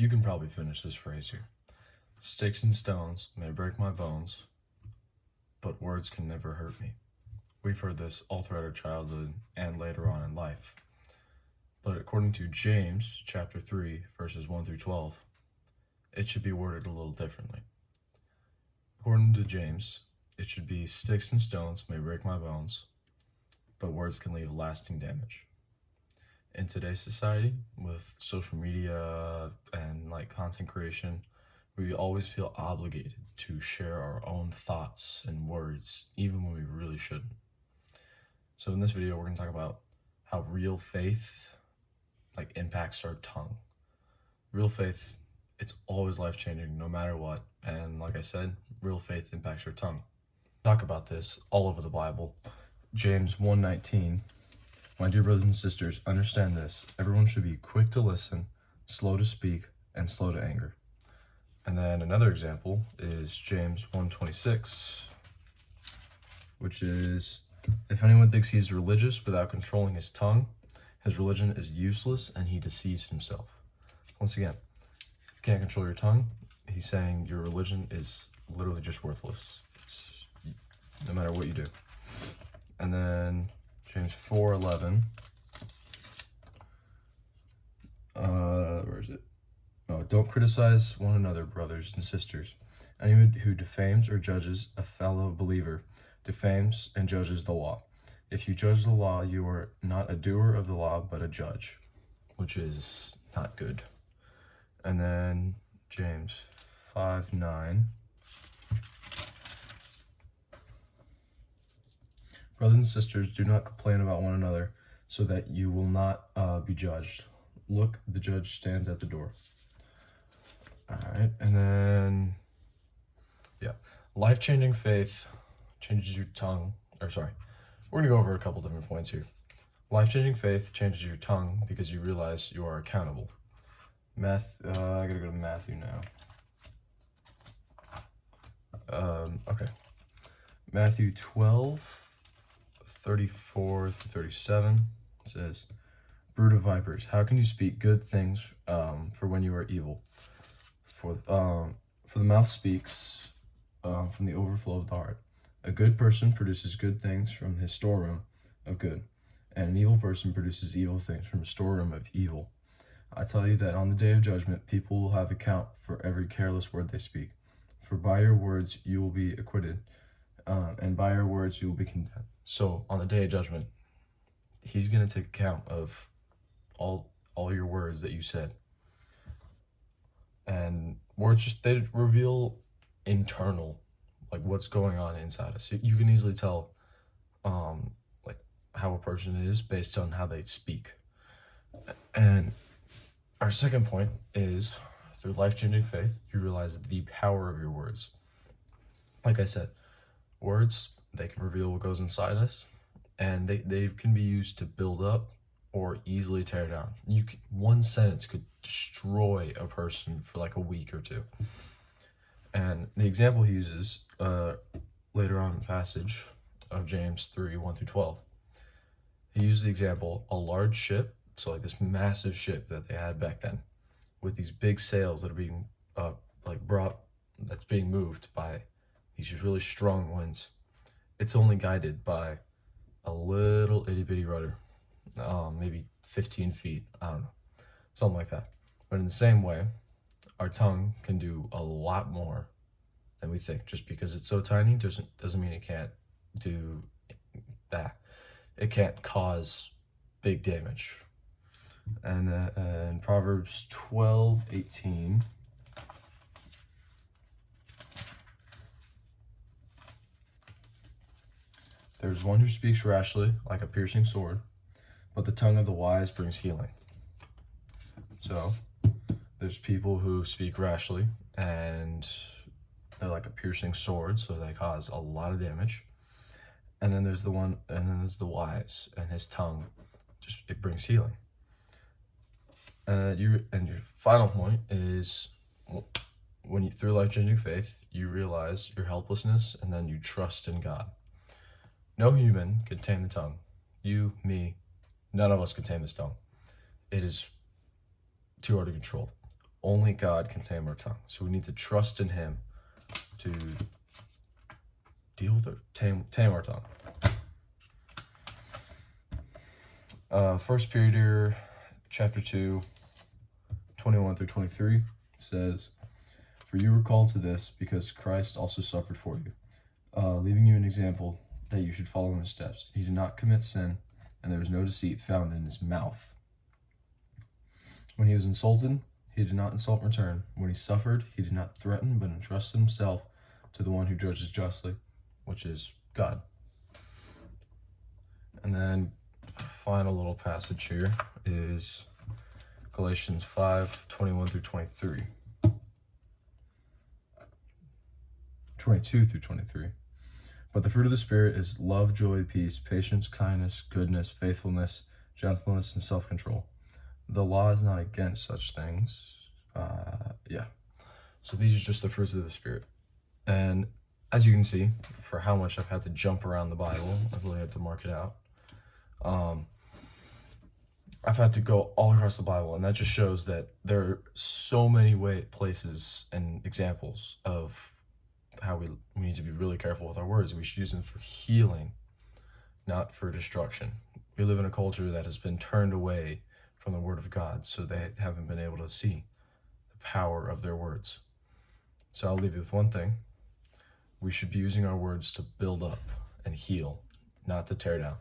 You can probably finish this phrase here. Sticks and stones may break my bones, but words can never hurt me. We've heard this all throughout our childhood and later on in life. But according to James chapter 3, verses 1 through 12, it should be worded a little differently. According to James, it should be sticks and stones may break my bones, but words can leave lasting damage. In today's society, with social media and content creation, we always feel obligated to share our own thoughts and words, even when we really shouldn't. So in this video, we're going to talk about how real faith impacts our tongue. Real faith, it's always life-changing no matter what. And like I said, real faith impacts our tongue. Talk about this all over the Bible. James 1:19. My dear brothers and sisters, understand this. Everyone should be quick to listen, slow to speak, and slow to anger. And then another example is James 1:26, which is, if anyone thinks he is religious without controlling his tongue, his religion is useless and he deceives himself. Once again, if you can't control your tongue, he's saying your religion is literally just worthless. It's no matter what you do. And then James 4:11. Where is it? Oh, don't criticize one another, brothers and sisters. Anyone who defames or judges a fellow believer defames and judges the law. If you judge the law, you are not a doer of the law, but a judge, which is not good. And then James 5:9. Brothers and sisters, do not complain about one another, so that you will not be judged. Look, the judge stands at the door. All right, and then, life-changing faith changes your tongue. We're gonna go over a couple different points here. Life-changing faith changes your tongue because you realize you are accountable. I gotta go to Matthew now. Okay. Matthew 12:34-37 says, brood of vipers, how can you speak good things for when you are evil? For the mouth speaks from the overflow of the heart. A good person produces good things from his storeroom of good, and an evil person produces evil things from a storeroom of evil. I tell you that on the day of judgment, people will have account for every careless word they speak. For by your words you will be acquitted, and by your words you will be condemned. So on the day of judgment, he's going to take account of all your words that you said. And words they reveal internal, what's going on inside us. You can easily tell how a person is based on how they speak. And our second point is, through life-changing faith, you realize the power of your words. Like I said, words, they can reveal what goes inside us, and they can be used to build up or easily tear down. One sentence could destroy a person for a week or two. And the example he uses later on in the passage of James 3:1-12, he used the example, a large ship, so this massive ship that they had back then, with these big sails that are being that's being moved by these really strong winds. It's only guided by a little itty-bitty rudder, maybe 15 feet, I don't know, something like that. But in the same way, our tongue can do a lot more than we think. Just because it's so tiny doesn't mean it can't do that. It can't cause big damage. And in Proverbs 12:18, there's one who speaks rashly like a piercing sword, but the tongue of the wise brings healing. So there's people who speak rashly and they're like a piercing sword, so they cause a lot of damage. And then there's the wise, and his tongue it brings healing. And your final point is, when through life-changing faith, you realize your helplessness, and then you trust in God. No human can tame the tongue. You, me, none of us can tame this tongue. It is too hard to control. only God can tame our tongue. So we need to trust in him to deal with it, tame our tongue. 1 Peter chapter 2, 21 through 23 says, "For you were called to this because Christ also suffered for you, leaving you an example that you should follow in his steps. He did not commit sin, and there was no deceit found in his mouth. When he was insulted, he did not insult in return. When he suffered, he did not threaten, but entrusted himself to the one who judges justly, which is God." And then final little passage here is Galatians 5, 21 through 23. 22 through 23. "But the fruit of the Spirit is love, joy, peace, patience, kindness, goodness, faithfulness, gentleness, and self-control. The law is not against such things." So these are just the fruits of the Spirit. And as you can see, for how much I've had to jump around the Bible, I've really had to mark it out. I've had to go all across the Bible, and that just shows that there are so many places and examples of how we need to be really careful with our words. We should use them for healing, not for destruction. We live in a culture that has been turned away from the Word of God, so they haven't been able to see the power of their words. So I'll leave you with one thing. We should be using our words to build up and heal, not to tear down.